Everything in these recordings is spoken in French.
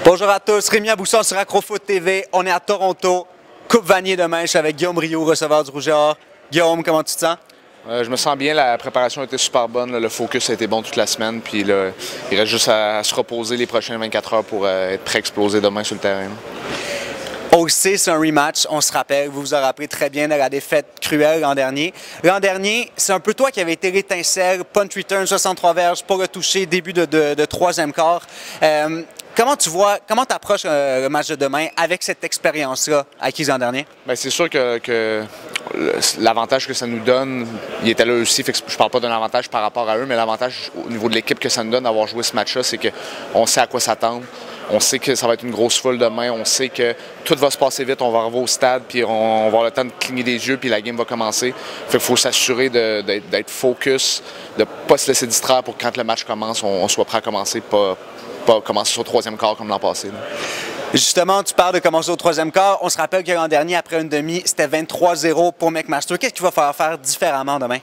Bonjour à tous, Rémi Abousson sur Acrofoot TV. On est à Toronto, Coupe Vanier demain. Je suis avec Guillaume Rioux, receveur du Rouge et Or. Guillaume, comment tu te sens? Je me sens bien, la préparation a été super bonne, là, le focus a été bon toute la semaine, puis là, il reste juste à se reposer les prochaines 24 heures pour être prêt à exploser demain sur le terrain. On le sait, c'est un rematch, on se rappelle, vous vous en rappelez très bien de la défaite cruelle l'an dernier. L'an dernier, c'est un peu toi qui avais été l'étincelle, punt return, 63 verges, pas retouché, début de troisième quart. Comment tu approches le match de demain avec cette expérience-là acquise l'an dernier? Bien, c'est sûr que l'avantage que ça nous donne, il était là aussi, fait que je parle pas d'un avantage par rapport à eux, mais l'avantage au niveau de l'équipe que ça nous donne d'avoir joué ce match-là, c'est qu'on sait à quoi s'attendre. On sait que ça va être une grosse foule demain. On sait que tout va se passer vite. On va arriver au stade, puis on va avoir le temps de cligner des yeux, puis la game va commencer. Fait qu'il faut s'assurer d'être focus, de ne pas se laisser distraire pour que quand le match commence, on soit prêt à commencer, pas commencer sur le troisième quart comme l'an passé. Là. Justement, tu parles de commencer au troisième quart. On se rappelle que l'an dernier, après une demi, c'était 23-0 pour McMaster. Qu'est-ce qu'il va falloir faire différemment demain?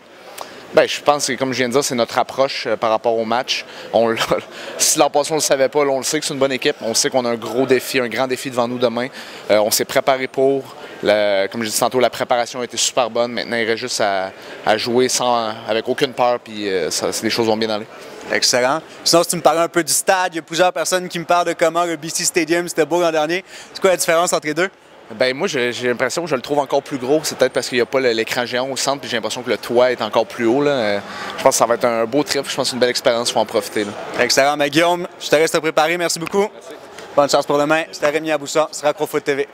Bien, je pense que, comme je viens de dire, c'est notre approche par rapport au match. Si l'an passé, on ne le savait pas, là, on le sait que c'est une bonne équipe. On sait qu'on a un gros défi, un grand défi devant nous demain. On s'est préparé pour. Comme je disais tantôt, la préparation a été super bonne. Maintenant, il reste juste à jouer avec aucune peur, puis les choses vont bien aller. Excellent. Sinon, si tu me parlais un peu du stade, il y a plusieurs personnes qui me parlent de comment le BC Stadium, c'était beau l'an dernier. C'est quoi la différence entre les deux? Ben moi, j'ai l'impression que je le trouve encore plus gros. C'est peut-être parce qu'il n'y a pas l'écran géant au centre, puis j'ai l'impression que le toit est encore plus haut. Là. Je pense que ça va être un beau trip. Je pense que c'est une belle expérience. Il faut en profiter. Là. Excellent. Mais Guillaume, je te laisse te préparer. Merci beaucoup. Merci. Bonne chance pour demain. C'était Rémi Abousson sur Acrofoot TV.